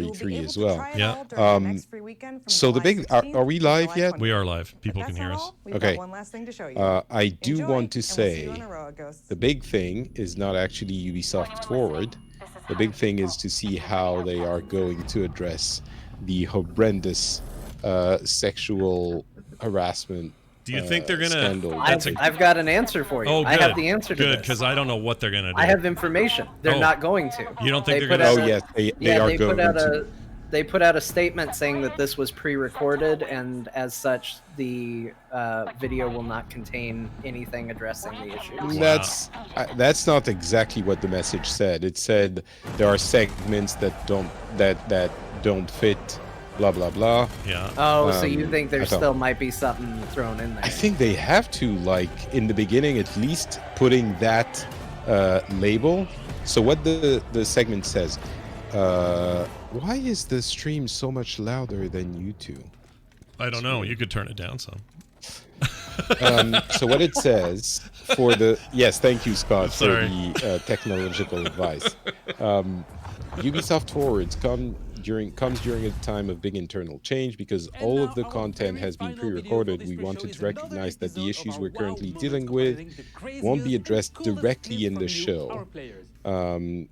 E3 as well. Yeah. So the big, are we live yet? We are live. People can hear us. Okay. I do want to say the big thing is not actually Ubisoft Forward. The big thing is to see how they are going to address the horrendous sexual harassment. Do you think they're gonna? I've got an answer for you. Oh, good. I have the answer to good, this. because I don't know what they're gonna do. I have information. They're not going to. You don't think they they're gonna? Oh yes, they are going to. They put out a statement saying that this was pre-recorded, and as such, the video will not contain anything addressing the issues. Wow. That's not exactly what the message said. It said there are segments that don't fit. Blah blah blah. Yeah. Oh, so you think there still might be something thrown in there? I think they have to, like in the beginning, at least putting that label. So what the segment says. Why is the stream so much louder than you two? I don't know. You could turn it down some. So what it says for the thank you, Scott, for Sorry. the technological advice. Ubisoft Forwards comes during a time of big internal change because all of the content has been pre-recorded. We wanted to recognize that the issues we're currently dealing with won't be addressed directly in the show.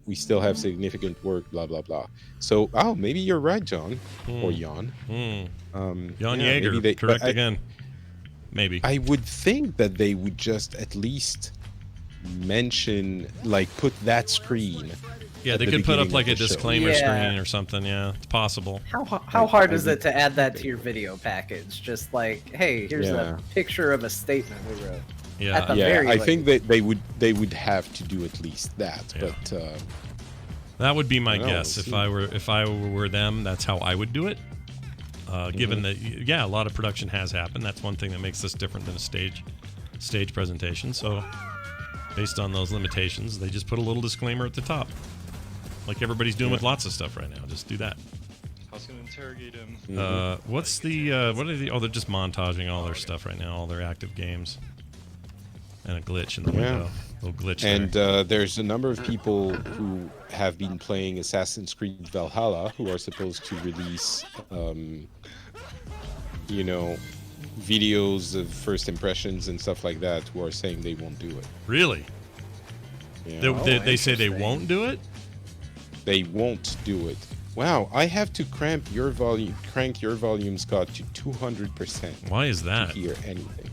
We still have significant work, blah blah blah. So, maybe you're right, John, or Jan. Jan Yeager, correct again. Maybe. I would think that they would just at least mention, like, put that screen. Yeah, they could put up like a disclaimer screen or something. Yeah, it's possible. How hard is it to add that to your video package? Just like, hey, here's a picture of a statement we wrote. Yeah, I think that they would have to do at least that. Yeah. But that would be my guess. If I were them, that's how I would do it. Given that, a lot of production has happened. That's one thing that makes this different than a stage presentation. So, based on those limitations, they just put a little disclaimer at the top. Like everybody's doing with lots of stuff right now. Just do that. I was going to interrogate him. What's the, what are the, they're just montaging all their stuff right now, all their active games. And a glitch in the window. A little glitch there. There's a number of people who have been playing Assassin's Creed Valhalla who are supposed to release, videos of first impressions and stuff like that who are saying they won't do it. Really? Yeah. They say they won't do it? They won't do it. Wow, I have to crank your volume, Scott, to 200%. Why is that? To hear anything.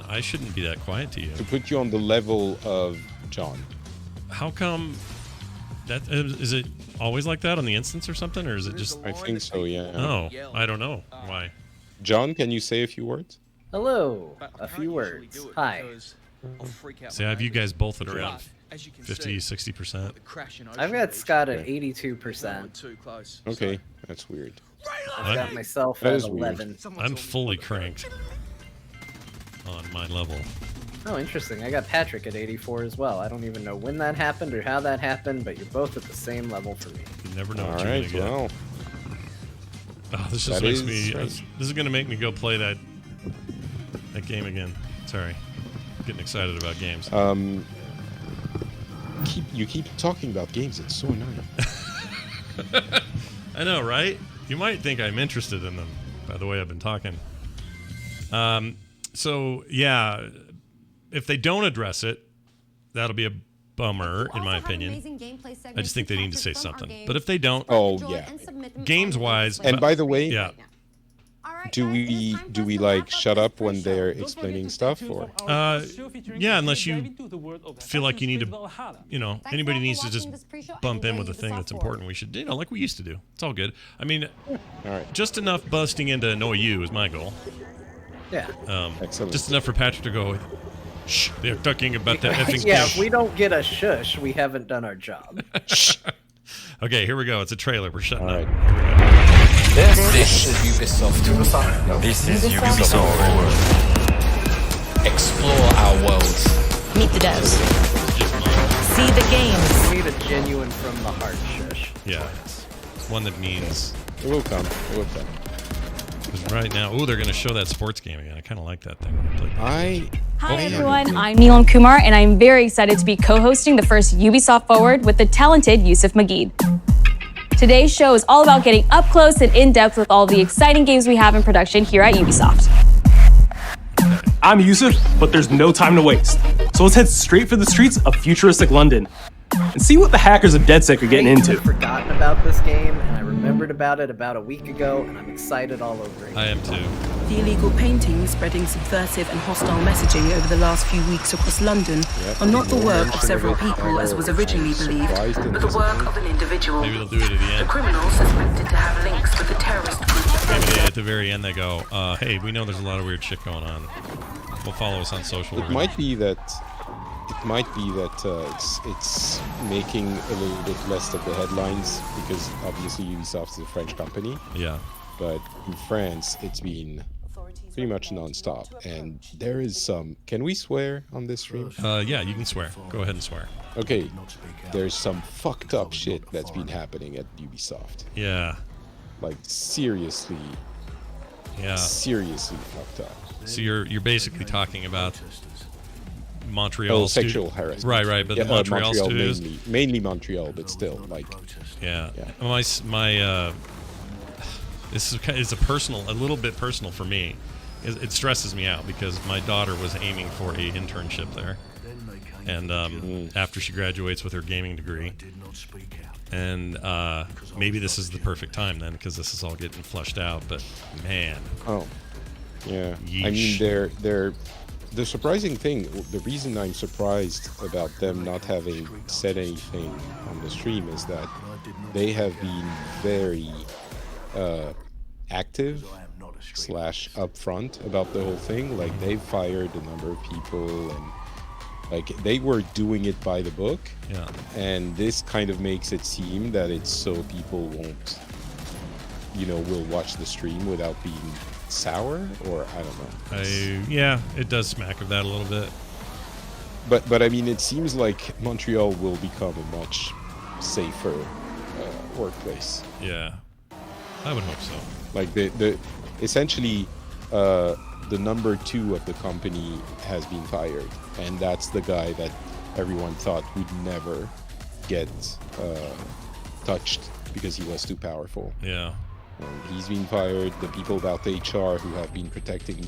I shouldn't be that quiet to you. To put you on the level of John. How come? Is it always like that on the instance or something, or is it just? I think so. Yeah. Oh, I don't know why. John, can you say a few words? Hello. A few words. Hi. See, I have you guys both at around 50-60%. I've got Scott at 82%. Okay, that's weird. I've got myself at 11. I'm fully cranked on my level. Oh, interesting. I got Patrick at 84 as well. I don't even know when that happened or how that happened, but you're both at the same level for me. You never know what you're gonna get. Well, this just makes me. This is gonna make me go play that game again. Sorry, getting excited about games. You keep talking about games. It's so annoying. I know, right? You might think I'm interested in them by the way I've been talking. So yeah, if they don't address it, that'll be a bummer, in my opinion. I just think they need to say something. But if they don't, games-wise, and by the way, do we like shut up when they're explaining stuff, or? Yeah, unless you feel like you need to, anybody needs to just bump in with a thing that's important. We should, like we used to do. It's all good. I mean, just enough busting in to annoy you is my goal. Yeah. Excellent. Just enough for Patrick to go, shh, they're talking about that effing Yeah, if we don't get a shush, we haven't done our job. Okay, here we go. It's a trailer. We're shutting up. This is Ubisoft. This is Ubisoft Forward. Explore our worlds. Meet the devs. See the games. We need a genuine from the heart shush. Yeah. One that means... It will come. It will come. Because right now... they're going to show that sports game again. I kind of like that thing. Hi everyone, I'm Neelam Kumar, and I'm very excited to be co-hosting the first Ubisoft Forward with the talented Yusuf Mageed. Today's show is all about getting up close and in-depth with all the exciting games we have in production here at Ubisoft. I'm Yusuf, but there's no time to waste. So let's head straight for the streets of futuristic London and see what the hackers of DedSec are getting into. I've forgotten about this game, and I remembered about it about a week ago, and I'm excited all over again. I am too. The illegal paintings spreading subversive and hostile messaging over the last few weeks across London are not the work of several people as was originally believed, but the work of an individual. Maybe they'll do it at the The end. criminals suspected to have links with the terrorist group. Maybe at the very end they go, hey, we know there's a lot of weird shit going on. Well, follow us on social. It might be that it's making a little bit less of the headlines because obviously Ubisoft is a French company. Yeah. But in France, it's been pretty much non-stop, and there is some. Can we swear on this stream? Yeah, you can swear. Go ahead and swear. Okay, there's some fucked up shit that's been happening at Ubisoft. Yeah. Like seriously. Yeah. Seriously fucked up. So you're basically talking about Montreal sexual harassment. Right, but yeah, the Montreal studios, mainly Montreal, but still, like. Yeah. My this is a little bit personal for me. It stresses me out because my daughter was aiming for a internship there, and after she graduates with her gaming degree, and maybe this is the perfect time then because this is all getting flushed out. But man. Oh. Yeah. Yeesh. I mean, the surprising thing, the reason I'm surprised about them not having said anything on the stream is that they have been very active / upfront about the whole thing. Like, they've fired a number of people, and like they were doing it by the book. Yeah. And this kind of makes it seem that it's so people won't, will watch the stream without being sour, or I don't know. Yeah, it does smack of that a little bit. But I mean, it seems like Montreal will become a much safer workplace. Yeah, I would hope so. Like the essentially the number 2 of the company has been fired, and that's the guy that everyone thought would never get touched because he was too powerful. Yeah. He's been fired. The people about HR who have been protecting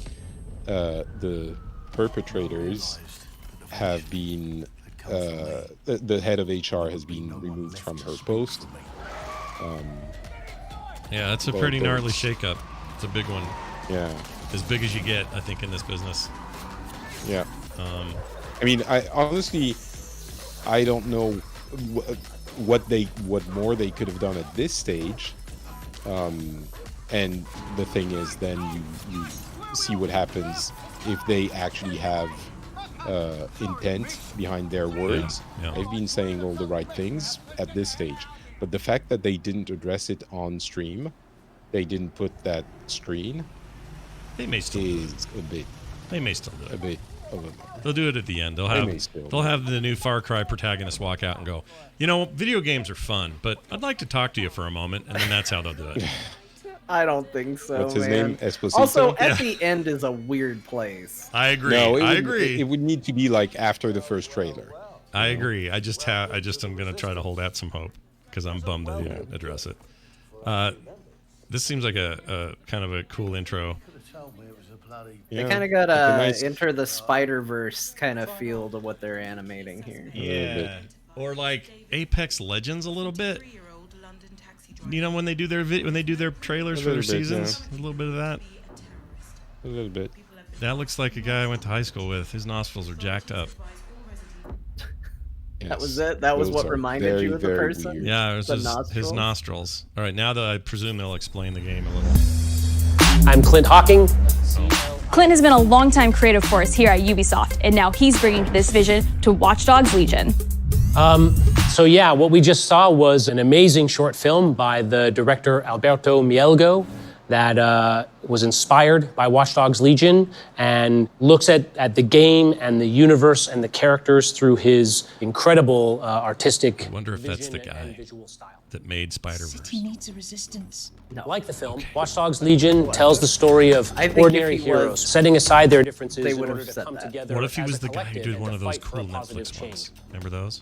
the perpetrators have been. The head of HR has been removed from her post. Yeah, that's a pretty gnarly shakeup. It's a big one. Yeah. As big as you get, I think, in this business. Yeah. I mean, I honestly, I don't know what more they could have done at this stage. And the thing is, then you see what happens if they actually have intent behind their words. Yeah. They've been saying all the right things at this stage, but the fact that they didn't address it on stream, they didn't put that screen. They may still do it. A bit. They may still do it. A bit. They'll do it at the end. They'll have the new Far Cry protagonist walk out and go, video games are fun, but I'd like to talk to you for a moment, and then that's how they'll do it. I don't think so. What's his man. name? Esposito? Also, at the end is a weird place. I agree. No, I agree. It would need to be like after the first trailer. I agree. I'm gonna try to hold out some hope because I'm bummed they didn't address it. This seems like a kind of a cool intro. They kind of got a Enter the Spider-Verse kind of feel to what they're animating here. Yeah. Or like Apex Legends a little bit. When they do their trailers for their seasons, a little bit of that. A little bit. That looks like a guy I went to high school with. His nostrils are jacked up. Yes. That was it? That was what reminded you of the person? Weird. Yeah, it was his nostrils. All right, now that I presume they'll explain the game a little. I'm Clint Hawking. Clint has been a longtime creative force here at Ubisoft, and now he's bringing this vision to Watch Dogs Legion. So yeah, what we just saw was an amazing short film by the director Alberto Mielgo that was inspired by Watch Dogs Legion and looks at the game and the universe and the characters through his incredible artistic I wonder if that's the guy that made Spider-Verse. Needs a resistance. Like the film, Watch Dogs Legion tells the story of ordinary heroes setting aside their differences in order to come together. What if he was the guy who did one of those cool Netflix ones? Remember those?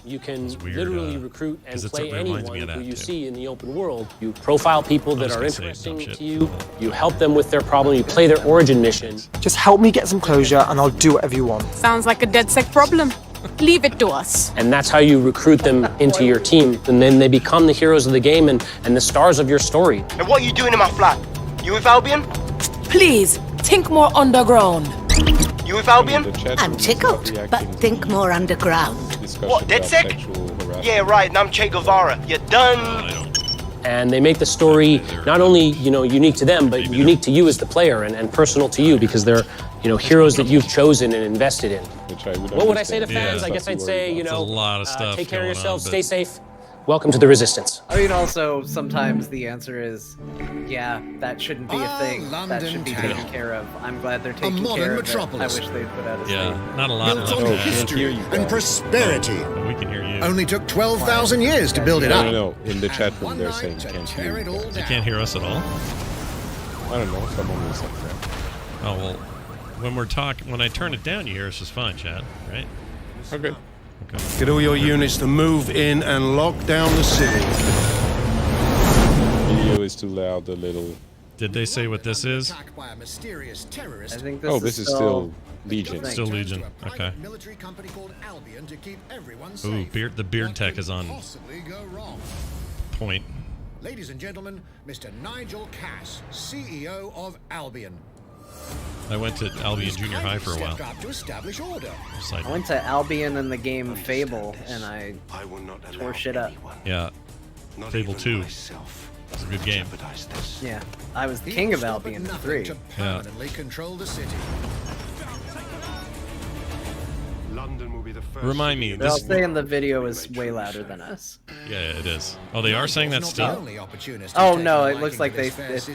You can weird, literally recruit and 'cause it play reminds me anyone of that, who you too. see in the open world. You profile people that just are gonna say interesting dumb shit. to you. You help them with their problem. You play their origin mission. Just help me get some closure and I'll do whatever you want. Sounds like a DedSec problem. Leave it to us. And that's how you recruit them into your team. And then they become the heroes of the game and the stars of your story. And what are you doing in my flat? You with Albion? Please, think more underground. You with Albion? I'm tickled, but think more underground. What, DedSec? Yeah, right, and I'm Che Guevara. You're done. And they make the story not only, unique to them, but unique to you as the player and personal to you because they're, heroes that you've chosen and invested in. What would I say to fans? I guess I'd say, a lot of stuff take care of going yourselves, on, stay safe. Welcome to the Resistance. I mean, also, sometimes the answer is, yeah, that shouldn't be a thing. That should be taken care of. I'm glad they're taking care of it. I wish they'd put out a statement. Not a lot Built left on to add. history and prosperity. We can hear you. Only took 12,000 years to build it up. No. In the chat room, they're saying can't hear you. They can't hear us at all? I don't know. Someone was saying that. Oh, well, when I turn it down, you hear us just fine, chat, right? Okay. Get all your units to move in and lock down the city. Video is too loud, a little. Did they say what this is? I think this This is still Legion. Still Legion. Okay. Ooh, the beard tech is on point. Ladies and gentlemen, Mr. Nigel Cass, CEO of Albion. I went to Albion Junior High for a while. To establish order. I went to Albion in the game Fable, and I tore shit up. Yeah. Fable 2. It's a good game. Yeah. I was the king of Albion in 3. To permanently control the city. London will be the first. Remind me. They'll say in the video is way louder than us. Yeah, it is. Oh, they are saying that still? Oh no, it looks like they said it's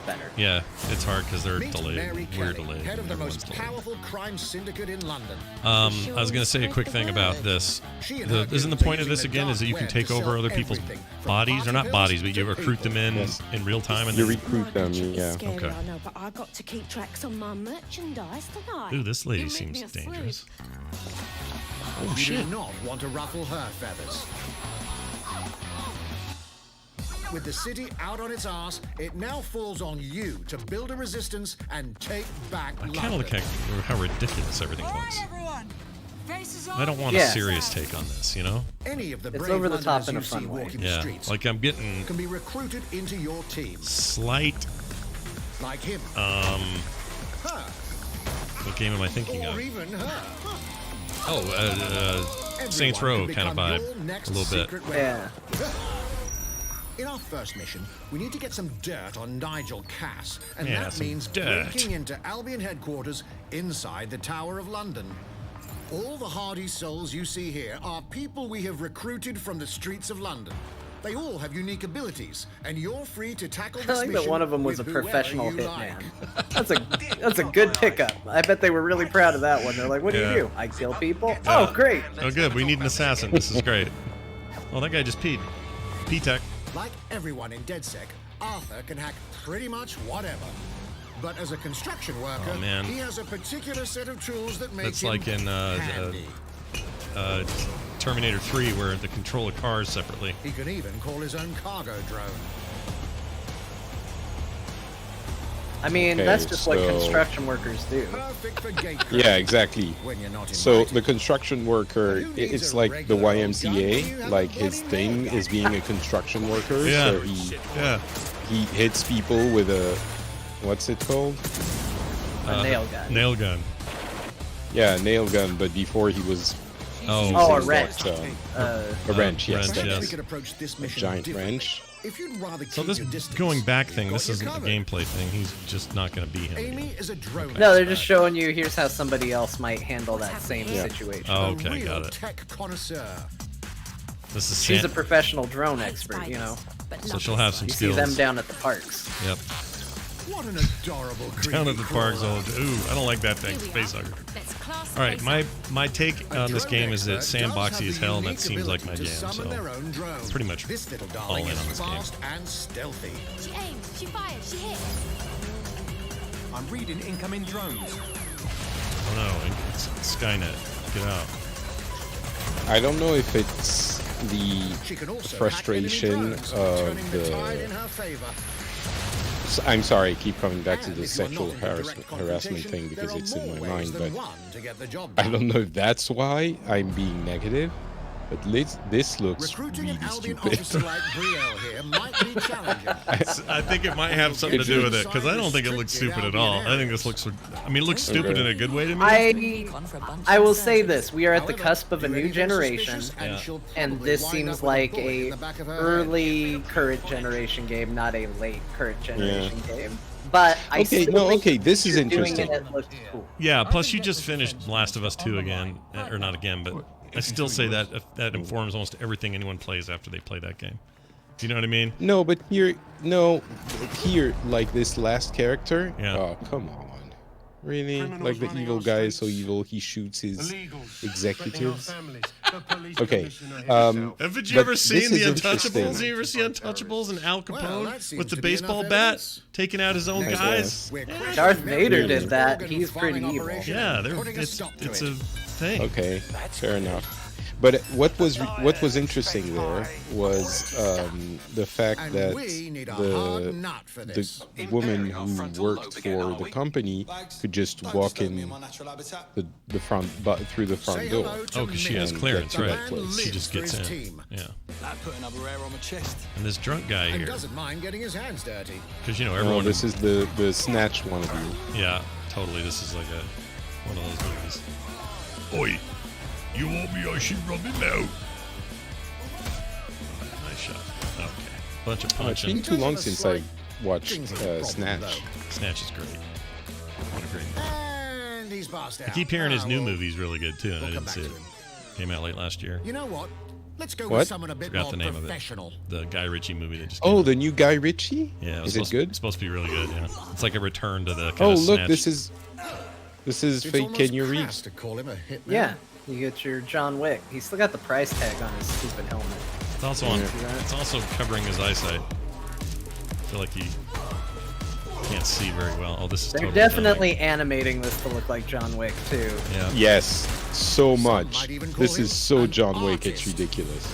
better. Yeah, it's hard because they're delayed. We're delayed. Head of the most powerful crime syndicate in London. I was going to say a quick thing about this. Isn't the point of this again is that you can take over other people's bodies, or not bodies, but you recruit them in real time, and you recruit them. Yeah. Okay. I know, but I got to keep tracks on my merchandise tonight. Ooh, this lady seems dangerous. Oh shit! You do not want to ruffle her feathers. With the city out on its ass, it now falls on you to build a resistance and take back I London. kind of like how ridiculous everything looks. I don't want a serious take on this, you know? Any of the It's brave over the top Londoners in a you fun see way. walking the Yeah, streets like I'm getting can be recruited into your team. slight. Like him. Her. What game am I thinking Or of? even her. Oh, Saints Row kind of vibe, a little bit. Yeah. In our first mission, we need to get some dirt on Nigel Cass, and Yeah, that some means dirt. breaking into Albion headquarters inside the Tower of London. All the hardy souls you see here are people we have recruited from the streets of London. They all have unique abilities, and you're free to tackle I this like mission that one of them was a with whoever professional you like. hitman. That's a good pickup. I bet they were really proud of that one. They're like, "What do you do? I kill people? Oh, great! Oh, good. We need an assassin. This is great. Oh, that guy just peed. P-Tech. Like everyone in DedSec, Arthur can hack pretty much whatever. But as a construction worker, Oh, man. he has a particular set of tools that make That's him like in handy. Terminator 3, where they control the cars separately. He can even call his own cargo drone. I mean, Okay, that's just what so- construction workers do." Perfect for gate Yeah, exactly. when you're not So invited. the construction worker, it's like the YMCA. Like his thing is being a construction worker. Yeah. So he hits people with a, what's it called? A nail gun. Nail gun. Yeah, a nail gun. But before he was. Oh, using a wrench. a wrench, yes. wrench, thank yes. you. We could approach this A mission giant differently. wrench. If you'd rather So keep this your distance, going back thing, we've this got you isn't the covered. gameplay thing. He's just not going to be him. Amy is a drone. No, they're just showing you here's how somebody else might handle that same situation. Oh, A okay, real got it. tech connoisseur. This is She's a San- professional drone expert, you know. so she'll have some You skills. see them down at the parks. Yep. What an adorable Down at the creepy parks. crawler. Ooh, I don't like that thing. Space hugger. All right, my take on this game is that it's sandboxy as hell, and that seems like my jam. So pretty much This little all darling in is on this game. fast and stealthy. She aims, she fires, she hits. I'm reading incoming drones. Oh no, it's Skynet. Get out. I don't know if it's the frustration of the... I'm sorry, I keep coming back to the sexual harassment thing because it's in my mind, but I don't know if that's why I'm being negative. But this looks really stupid. I think it might have something to do with it, because I don't think it looks stupid at all. I think this looks... I mean, it looks stupid in a good way to me. I will say this. We are at the cusp of a new generation, and this seems like a early current generation game, not a late current generation game. But I this is interesting. Cool. Yeah, plus you just finished Last of Us 2 again, or not again, but... I still say that that informs almost everything anyone plays after they play that game. Do you know what I mean? No, but here, like this last character. Yeah. Oh, come on. Really? Like the evil guy is so evil he shoots his executives. Okay. Haven't you ever seen The Untouchables? Have you ever seen Untouchables and Al Capone with the baseball bat taking out his own guys? Darth Vader did that. He's pretty evil. Yeah, it's a thing. Okay, fair enough. But what was interesting there was the fact that the woman who worked for the company could just walk in the front through the front door. Oh, because she has clearance, right? She just gets in. Yeah. And this drunk guy here doesn't mind getting his hands dirty. Because everyone. Oh, this is the Snatch wannabe. Yeah, totally. This is like one of those movies. Oi. You want me? I should rub him out. Nice shot. Okay. Bunch of punching. It's been too long since I watched Snatch. Snatch is great. What a great movie. And he's passed out. I keep hearing his new movie's really good too, and I didn't see it. Came out late last year. You know what? Let's go with someone a bit more professional. The Guy Ritchie movie that just came out. The new Guy Ritchie? Yeah. Is it good? It's supposed to be really good, yeah. It's like a return to the kind of look, Snatch. This is fake Keanu Reeves. Yeah. You get your John Wick. He's still got the price tag on his stupid helmet. It's also it's also covering his eyesight. I feel like he can't see very well. Oh, this is. They're definitely animating this to look like John Wick too. Yeah. Yes, so much. This is so John Wick. It's ridiculous.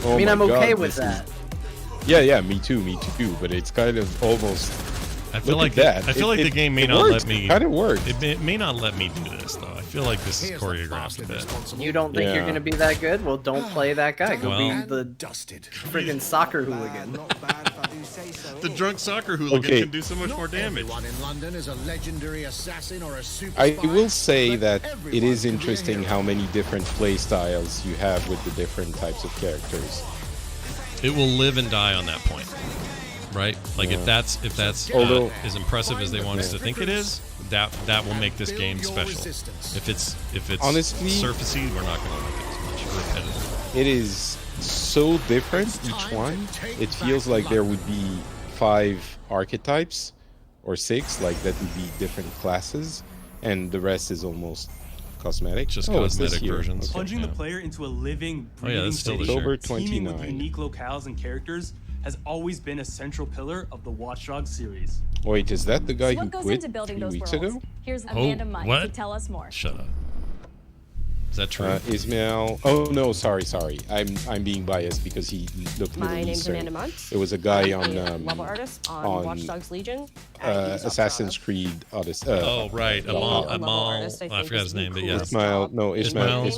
I mean, I'm okay with that. Yeah, me too. But it's kind of almost. I feel like that. I feel like the game may not let me. Kind of works. It may not let me do this though. I feel like this is choreographed a bit. You don't think you're gonna be that good? Well, don't play that guy. Go be the friggin' soccer hooligan. The drunk soccer hooligan can do so much more damage. In London is a legendary assassin or a super I will say that it is interesting how many different play styles you have with the different types of characters. It will live and die on that point. Right, like if that's as impressive as they want us to think it is, that will make this game special. If it's honestly surfacey, we're not going to like it as much. Repetitive. It is so different each one. It feels like there would be 5 archetypes or 6, like that would be different classes, and the rest is almost cosmetic. Just cosmetic versions. Okay. Plunging the player into a living, that's still October teeming with 29. unique locales and characters has always been a central pillar of the Watch Dogs series. Wait, is that the guy who What goes quit into building 3 those weeks worlds? ago? Here's Amanda Munn to what? tell us more. Shut up. Is that true? Ismail. Oh no, sorry. I'm being biased because he looked Middle My name's Eastern. Amanda Munt. It was a guy on level artist on Watch Dogs Legion. Assassin's Creed Odyssey. Oh right, Amal. I forgot his name, but yeah. Ismail. Ismail.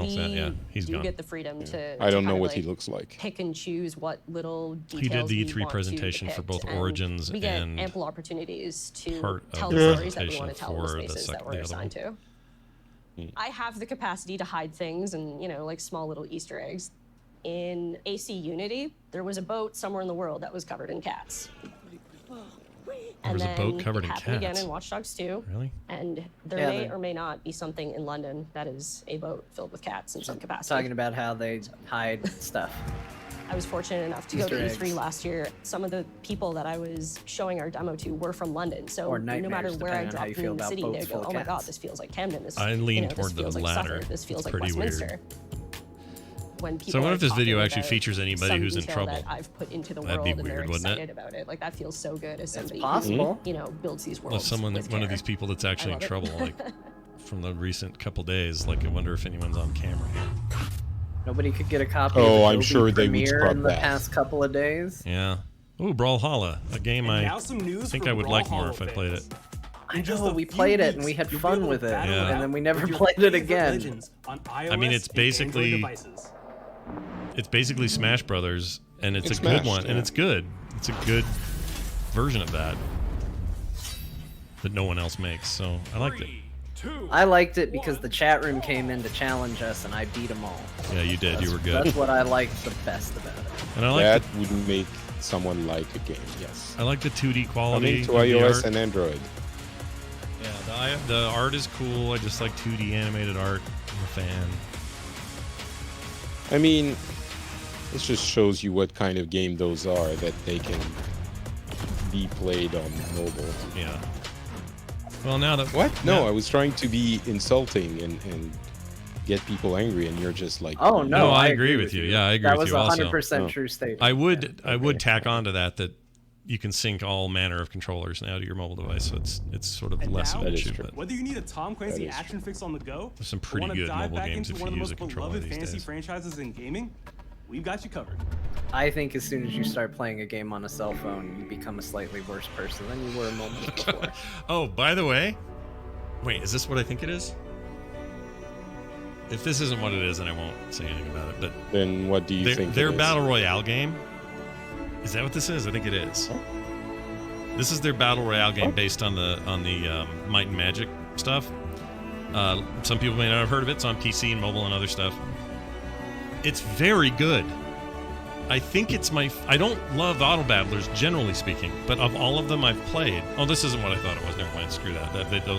Yeah, he's gone. You get the freedom to. I don't know what he looks like. Pick and choose what little details he did the we E3 want presentation to for both depict, Origins we get and ample opportunities to part of tell the the stories that we presentation want to tell in for the the spaces that we're other assigned one. to. I have the capacity to hide things and, like small little Easter eggs. In AC Unity, there was a boat somewhere in the world that was covered in cats. There was a boat covered in happened cats. again in Watch Dogs 2. Really? And there may or may not be something in London that is a boat filled with cats in some capacity. Talking about how they hide stuff. I was fortunate enough to go to E3 last year. Some of the people that I was showing our demo to were from London, so no matter where I dropped in the city, they'd go, "Oh my God, this feels like Camden. This, I lean toward this the feels like latter. Suffolk. This feels It's like pretty Westminster." Weird. So what if this video actually features anybody some who's in detail trouble? that I've put into the That'd world be and they're weird, wouldn't excited it? about it. Like that feels so good as somebody possible. who, builds these worlds. Well, one of these people that's actually in trouble, like from the recent couple days. Like, I wonder if anyone's on camera here. Nobody could get a copy. Oh, of I'm sure they would Premiere scrub in the that. past couple of days. Yeah. Ooh, Brawlhalla, a game I think I would like more if I played it. I know, we played it and we had fun with it, and then we never played it again. I mean, it's basically Smash Brothers, and it's a good one, and it's good. It's a good version of that no one else makes, so I liked it. I liked it because the chat room came in to challenge us, and I beat them all. Yeah, you did. You were good. That's what I liked the best about it. And I like that would make someone like a game. Yes. I like the 2D quality. Coming to iOS and Android. Yeah, the art is cool. I just like 2D animated art. I'm a fan. I mean, this just shows you what kind of game those are, that they can be played on mobile. Yeah. Well, now that... What? No, I was trying to be insulting and get people angry, and you're just like... Oh, no, I agree with you. Yeah, I agree with you also. That was 100% true statement. I would tack on to that you can sync all manner of controllers now to your mobile device, so it's sort of less of an issue. But whether you need a Tom Clancy action fix on the go, there's some pretty good mobile games if you use a controller these fantasy days. franchises in gaming, we've got you covered. I think as soon as you start playing a game on a cell phone, you become a slightly worse person than you were a moment before. Oh, by the way, wait, is this what I think it is? If this isn't what it is, then I won't say anything about it. But then what do you think? Their battle royale game. Is that what this is? I think it is. Huh? This is their battle royale game based on the Might and Magic stuff. Some people may not have heard of it. It's on PC and mobile and other stuff. It's very good. I think it's I don't love auto battlers generally speaking, but of all of them I've played. Oh, this isn't what I thought it was. Never mind. Screw that.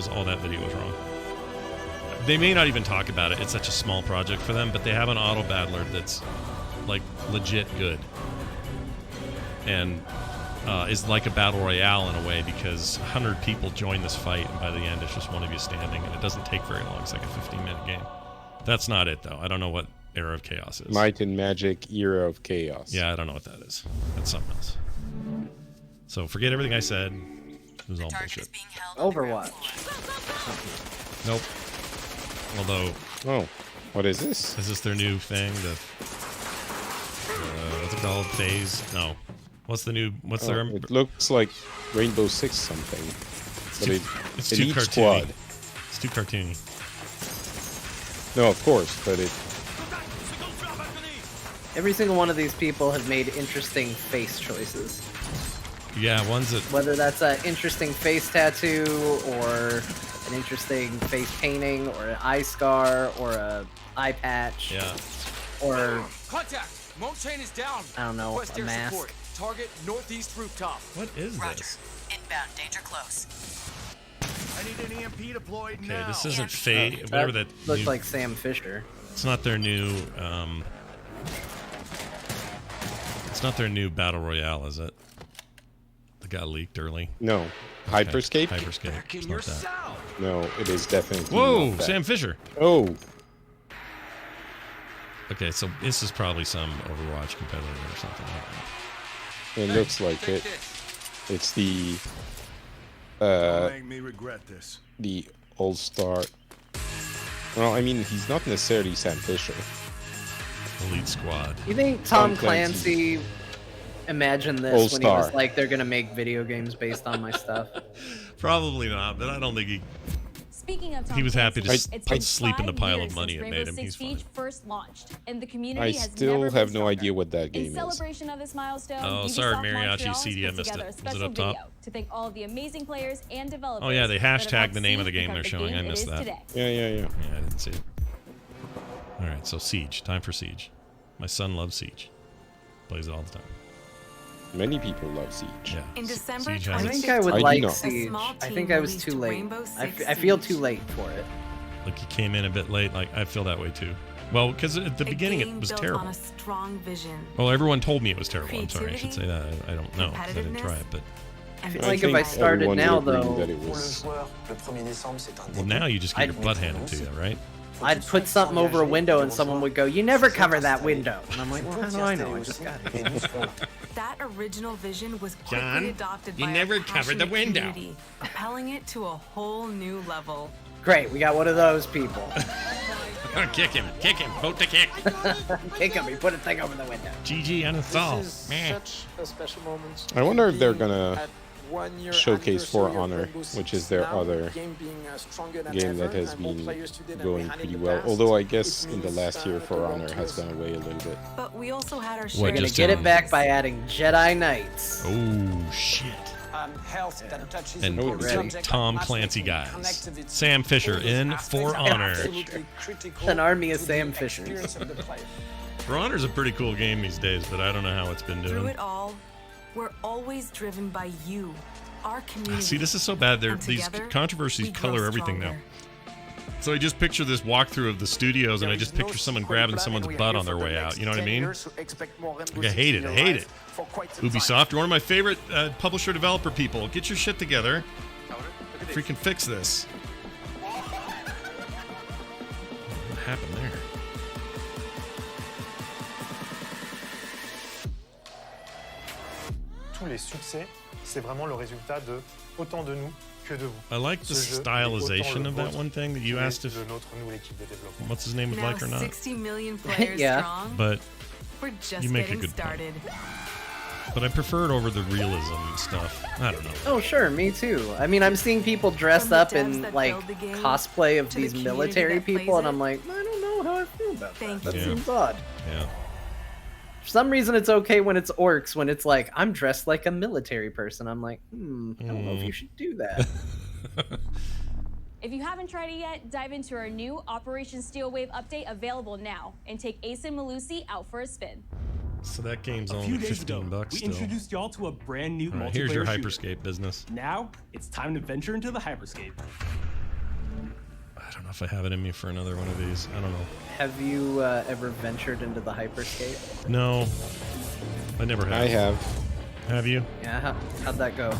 All that video was wrong. They may not even talk about it. It's such a small project for them, but they have an auto battler that's like legit good, and is like a battle royale in a way, because 100 people join this fight, and by the end it's just one of you standing, and it doesn't take very long. It's like a 15-minute game. That's not it though. I don't know what Era of Chaos is. Might and Magic Era of Chaos. Yeah, I don't know what that is. That's something else. So forget everything I said. It was all bullshit. Overwatch. Nope. Although, what is this? Is this their new thing? What's it called? Phase? No. What's the new? What's their? It looks like Rainbow Six something. It's too cartoony. Squad. It's too cartoony. No, of course, but it. Every single one of these people have made interesting face choices. Yeah, ones that. Whether that's an interesting face tattoo or an interesting face painting or an eye scar or a eye patch. Yeah. Or contact. Montchain is down. I don't know, Request a air mask. support. Target northeast rooftop. What is this? Inbound, danger close. I need an EMP deployed now. Okay, this isn't Fate. Whatever that looks like Sam Fisher. It's not their new. It's not their new battle royale, is it? That got leaked early. No. Hyperscape? Hyperscape. It's not that. No, it is definitely. Whoa, not that. Sam Fisher. Oh. Okay, so this is probably some Overwatch competitor or something. It looks like it. It's the. Don't make me regret this. The All-Star. Well, I mean, he's not necessarily Sam Fisher. Elite Squad. You think Tom Clancy imagined this All-Star. when he was like, they're gonna make video games based on my stuff? Probably not, but I don't think he. Speaking of Tom he was happy to Clancy, sleep in the pile of money since it made him. Rainbow He's Six Siege first launched, and the I community has still never have been no idea stronger. what that game In is. celebration of this milestone, Oh, Ubisoft sorry, Mariachi Montreal CD, I has put missed together it. a Was it special up top? video to thank all of the amazing players and developers. Oh yeah, they that have hashtagged helped the name of the Siege game they're become showing. the I game missed it is that. today. Yeah. Yeah, I didn't see it. All right, so Siege. Time for Siege. My son loves Siege. Plays it all the time. Many people love Siege. Yeah. In December Siege I has think its- I would I do like not. Siege. I think I was too late. I feel too late for it. Like you came in a bit late. Like I feel that way too. Well, because at the beginning it was terrible. On a strong vision. Well, everyone told me it was terrible. I'm sorry, I should say that. I don't know. I didn't try it, but. I feel like if I started now, though, that it was... Well, now you just get your butt handed to you, right? I'd put something over a window and someone would go, "You never cover that window." And I'm like, well, how do I know? I just got it. That original vision was quickly John, adopted you by never a covered the passionate window. community, propelling it to a whole new level. Great, we got one of those people. Kick him, vote to kick. Kick him, he put a thing over the window. GG uninstall. Such a special moment. I wonder if they're gonna showcase For Honor, which is their other game that has been going pretty well. Although I guess in the last year, For Honor has gone away a little bit. But we also had our share. We're gonna get it back by adding Jedi Knights. Oh shit. And Tom Clancy guys. Sam Fisher in For Honor. An army of Sam Fishers. For Honor's a pretty cool game these days, but I don't know how it's been doing. Through it all, we're always driven by you, our community. See, this is so bad. These controversies color everything now. So I just picture this walkthrough of the studios, and I just picture someone grabbing someone's butt on their way out. You know what I mean? Like, I hate it. I hate it. Ubisoft, you're one of my favorite publisher-developer people. Get your shit together. Freaking fix this. What happened there? Tous les succès, c'est vraiment le résultat de autant de nous que de vous. I like the stylization of that one thing that you asked if what's his name was like or not. 60 million players Yeah. strong. But We're just you make a getting good started. point. But I prefer it over the realism and stuff. I don't know. Oh sure, me too. I mean, I'm seeing people dressed up in like cosplay of these military people, and I'm like, I don't know how I feel about that. That seems odd. Yeah. For some reason, it's okay when it's orcs. When it's like, I'm dressed like a military person, I'm like, I don't know if you should do that. If you haven't tried it yet, dive into our new Operation Steel Wave update available now and take Ace and Malusi out for a spin. So that game's A only few days $15 ago, we still. introduced y'all to a brand new All right, multiplayer here's your shooter. Hyperscape business. Now, it's time to venture into the Hyperscape. I don't know if I have it in me for another one of these. I don't know. Have you ever ventured into the Hyperscape? No, I never have. I have. Have you? Yeah, how'd that go?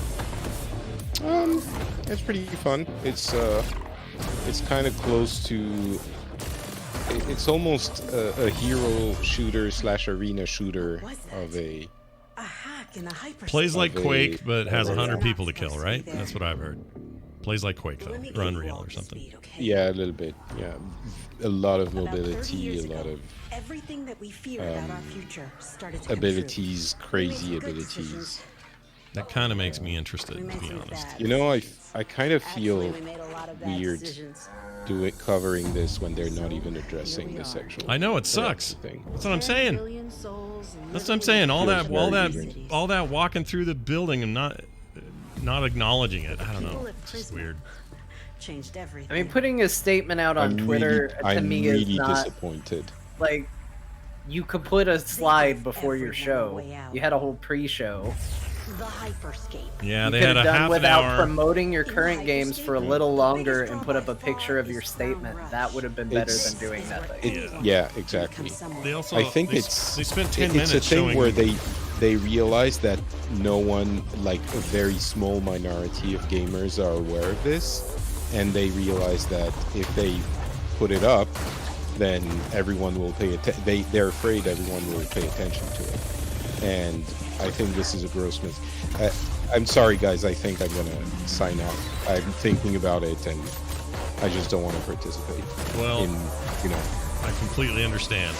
It's pretty fun. It's kind of close to. It's almost a hero shooter / arena shooter of a. Plays like Quake, but has 100 people to kill, right? That's what I've heard. Plays like Quake though, or Unreal or something. Yeah, a little bit. Yeah, a lot of mobility, a lot of Everything that we fear about our future started to abilities, crazy abilities. That kind of makes me interested, to be honest. You know, I kind of feel weird covering this when they're not even addressing the sexual. I know it sucks. Thing. That's what I'm saying. That's what I'm saying. All that walking through the building and not acknowledging it. I don't know. It's just weird. Changed everything. I mean, putting a statement out on Twitter to me is not disappointed. Like, you could put a slide before your show. You had a whole pre-show. The Hyperscape. Yeah, you they could had have a done half without an hour. promoting your current games for a little longer and put up a picture of your statement. That would have been better than doing nothing. Yeah, exactly. They also, I think they spent 10 it's minutes a thing showing where they realize that no one, like a very small minority of gamers, are aware of this, and they realize that if they put it up, then everyone will pay attention. They're afraid everyone will pay attention to it, and I think this is a gross mistake. I'm sorry, guys. I think I'm gonna sign out. I'm thinking about it, and I just don't want to participate. Well, you know, I completely understand.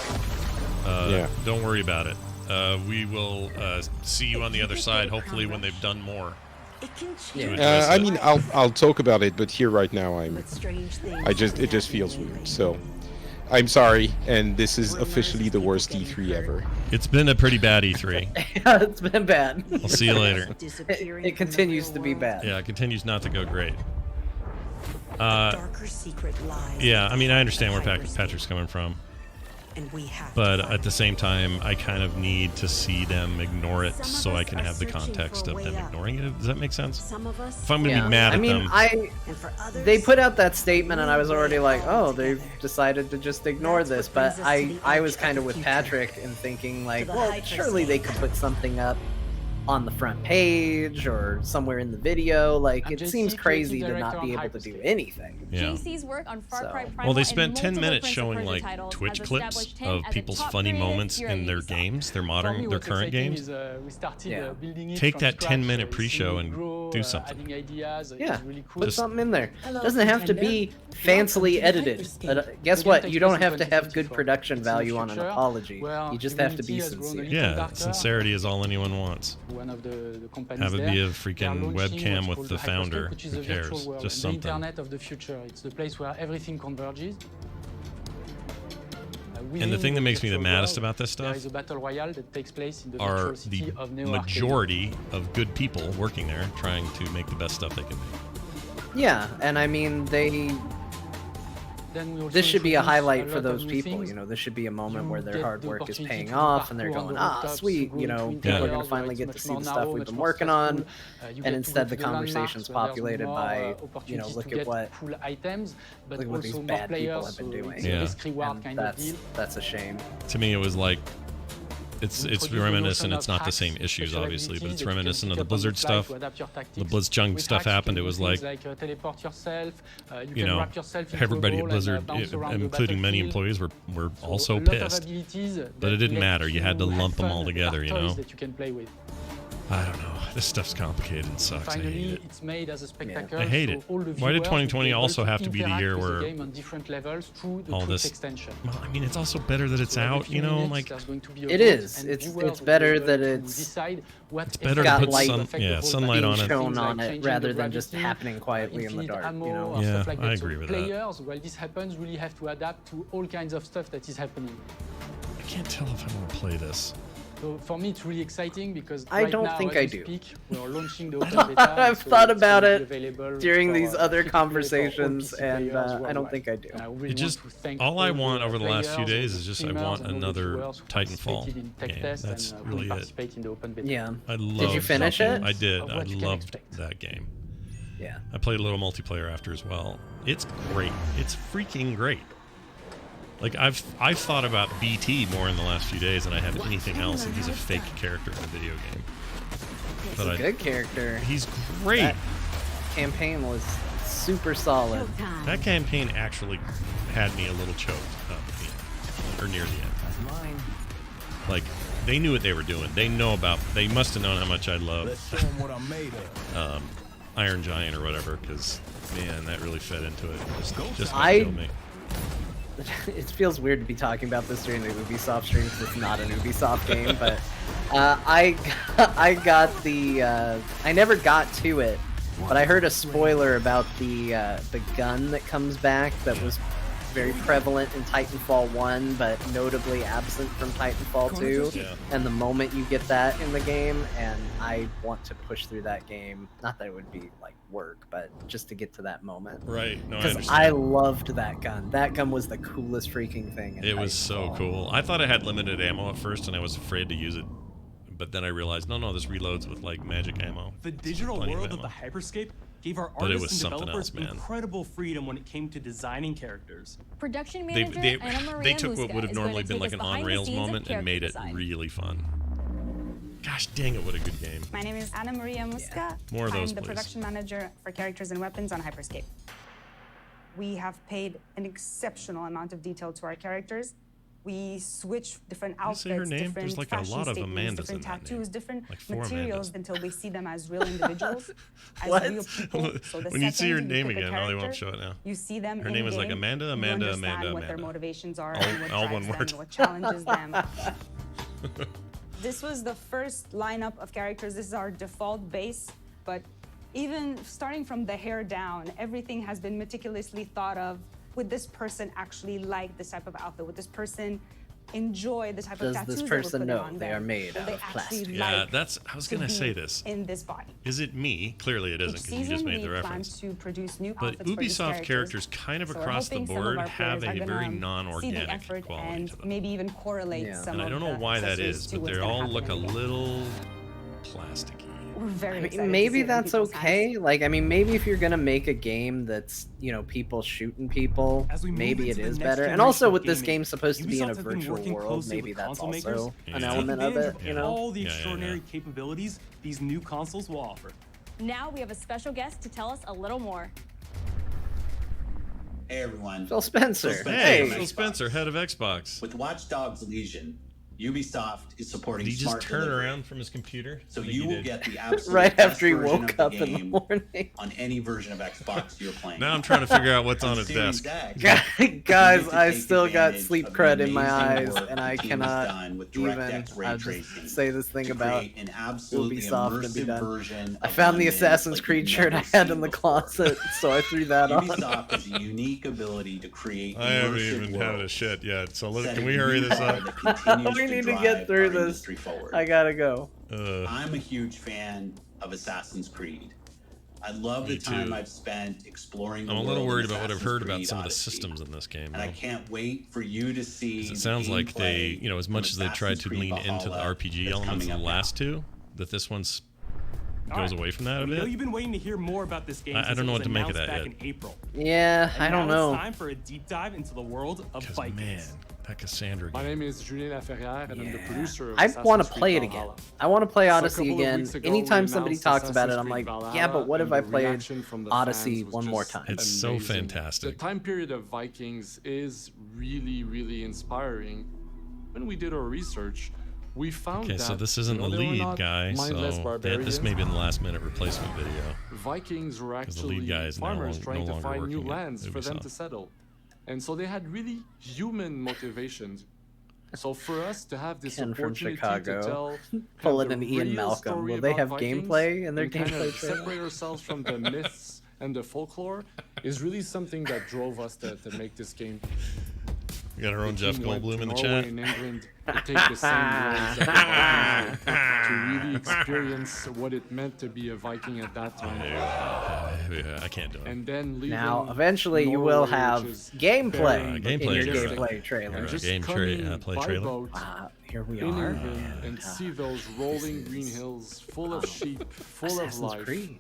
Yeah. Don't worry about it. We will see you on the other side. Hopefully, when they've done more. I mean, I'll talk about it, but here right now, it just feels weird. So, I'm sorry, and this is officially the worst E3 ever. It's been a pretty bad E3. Yeah, it's been bad. I'll see you later. It continues to be bad. Yeah, it continues not to go great. Darker secret lies. Yeah, I mean, I understand where Patrick's coming from. And we have But at the same time, I kind of need to see them ignore it so I can have the context of them ignoring it. Does that make sense? If I'm going to be mad at them... They put out that statement and I was already like, oh, they've decided to just ignore this. But I was kind of with Patrick and thinking like, well, surely they could put something up on the front page or somewhere in the video. Like, it seems crazy to not be able to do anything. Yeah. JC's work on Far Cry Primal Well, they spent and 10 multiple minutes Prince of showing Persia like titles Twitch has clips established him of as a people's top funny creative moments here in at their Ubisoft. games, their modern, their current games. Take that 10-minute pre-show and do something. Yeah, put something in there. Doesn't have to be fancily edited. Guess what? You don't have to have good production value on an apology. You just have to be sincere. Yeah, sincerity is all anyone wants. Have it be a freaking webcam with the founder. Who cares? Just something. Internet of the future. It's the place where everything converges. And the thing that makes me the maddest about this stuff are the majority of good people working there trying to make the best stuff they can make. Yeah, and I mean, this should be a highlight for those people, you know, this should be a moment where their hard work is paying off and they're going, ah, sweet, you know, people are going to finally get to see the stuff we've been working on, and instead the conversation's populated by, you know, look at what these bad people have been doing. Yeah. And that's a shame. To me, it was like, it's reminiscent. It's not the same issues, obviously, but it's reminiscent of the Blizzard stuff. The Blitzchung stuff happened. It was like, you know, everybody at Blizzard, including many employees, were also pissed. But it didn't matter. You had to lump them all together, you know. I don't know. This stuff's complicated and sucks. I hate it. I hate it. Why did 2020 also have to be the year where all this? Well, I mean, it's also better that it's out, you know. Like, it is. It's better that it's better to put sunlight on it. Shown on it rather than just happening quietly in the dark. You know. Yeah, I agree with that. Players, while this happens, really have to adapt to all kinds of stuff that is happening. I can't tell if I want to play this. So for me, it's really exciting because I don't think I do. We're launching the open beta. I've thought about it during these other conversations, and I don't think I do. It just all I want over the last few days is just I want another Titanfall game. That's really it. Yeah. I loved Did you finish it? I did. I loved that game. Yeah. I played a little multiplayer after as well. It's great. It's freaking great. Like, I've thought about BT more in the last few days than I have anything else, and he's a fake character in a video game. He's a good character. He's great. That campaign was super solid. That campaign actually had me a little choked up at the end, or near the end. That's mine. Like, they knew what they were doing. They must have known how much I love Iron Giant or whatever, because, man, that really fed into it. Just killed me. It feels weird to be talking about this during the Ubisoft stream because it's not an Ubisoft game, but I got the I never got to it, but I heard a spoiler about the gun that comes back that was very prevalent in Titanfall 1, but notably absent from Titanfall 2. Yeah. And the moment you get that in the game, and I want to push through that game, not that it would be like work, but just to get to that moment. Right. No, I because understand. I loved that gun. That gun was the coolest freaking thing. It was so cool. I thought it had limited ammo at first, and I was afraid to use it. But then I realized, no, this reloads with like magic ammo. The digital world of the Hyperscape gave our artists and developers incredible freedom when it came to designing characters. Production manager Anna Maria they took what Musca would have is normally going to been take like us an behind the on-rails scenes of moment and made it character design. really fun. Gosh dang it, what a good game. My name is Anna Maria Musca. More of those, I'm the please. production manager for characters and weapons on Hyperscape. We have paid an exceptional amount of detail to our characters. We switch different outfits, say her name? different There's like a fashion lot of statements, Amandas different in that tattoos, name. different Like 4 materials Amandas. until we see them as real individuals, as What? real people. So the When you see her second name pick a again, no, they won't character, show it now. You see them. Her name is like Amanda, you Amanda, understand Amanda, what their Amanda. motivations are, All- and what all drives one them, word. and what challenges them. This was the first lineup of characters. This is our default base, but even starting from the hair down, everything has been meticulously thought of. Would this person actually like this type of outfit? Would this person enjoy the type of tattoos Does this that we're person putting know on they them? are made Will out they of actually plastic? Yeah, like I was to gonna be say this. in this body? Is it me? Clearly it isn't, Each because you just season, made the we reference. plan to produce new But outfits for these Ubisoft characters kind of So we're across the hoping some of board our have players a are very gonna see the non-organic effort quality and to them. maybe even correlate some And I of don't know the why that accessories is, to but what's they gonna all happen look a in the game. little plasticky. We're very excited. Maybe that's okay. Like, I mean, maybe if you're gonna make a game that's, you know, people shooting people, maybe it is better. And also, with this game supposed to be in a virtual world, maybe that's also an element of it. You know, all the extraordinary capabilities these new consoles will offer. Now we have a special guest to tell us a little more. Hey everyone. Phil Spencer. Hey, Phil Spencer, head of Xbox. With Watch Dogs Legion, Ubisoft is supporting Did he smart just turn delivery. around from his computer? So you will get the absolute right best after he version woke of the up in the game morning. on any version of Xbox you're playing. Now I'm trying to figure out what's on his Series desk. X, Guys, I still got advantage sleep of crud the in my amazing eyes, work and the I team has cannot done with even DirectX ray tracing say this thing to about create an absolutely Ubisoft and be immersive done. version I of found the London Assassin's like Creed you've shirt I never had seen in the before. closet, so I threw that on. Ubisoft has a unique ability to create I haven't immersive even had a worlds, shit yet, so can setting we a hurry new this bar up? that continues We need to drive get through our this. industry forward. I gotta go. I'm a huge fan of Assassin's Creed. I love the time I've spent exploring the I'm a world little of worried about what I've Assassin's heard about Creed some of the Odyssey. systems in this game. And I can't wait for you to see. It sounds the like they, gameplay you know, as much as from they tried Assassin's to Creed lean into the Valhalla RPG that's elements coming of the up last two, that this one's goes away from that a I know bit. you've been waiting to hear more about this game. I since don't know it what was to make of announced that back yet. in April. Yeah, And I don't now know. It's time for a deep dive into the world of Vikings. Man, that Cassandra My game. name is Julien Laferrière, and I'm the producer of I Assassin's want to Creed play it Valhalla. again. I want to play So a Odyssey couple of again. weeks ago, Anytime we somebody announced talks about it, Assassin's I'm Creed like, Valhalla, yeah, but what if and I the played reaction from the Odyssey fans was one more just time? It's so amazing. fantastic. The time period of Vikings is really, really inspiring. When we did our research, we found Okay, that so this isn't the they were lead not guy, mindless so barbarians. this may be in the last minute replacement video. Vikings were Because the lead actually guy is farmers no trying to longer find new working at lands for them Ubisoft. to settle. And so they had really human motivations. So for us to have this Ken from opportunity Chicago. to tell Pulling kind an of the Ian real Malcolm. story Will they about have Vikings gameplay in their and kind gameplay of trailer? separate ourselves from the myths and the folklore is really something that drove us to make this game. We got our own Jeff team went Goldblum to in the Norway chat. and England to take the same roads that the Vikings did, to really experience what it meant to be a Viking at that time. Yeah, I can't do it. And then leaving Now, eventually, you will Norway, have which is gameplay barren, in your you're right. gameplay trailer. and just Game coming play by trailer. boat Here we in are. England and see those rolling green hills full of sheep, full of Assassin's life. Creed.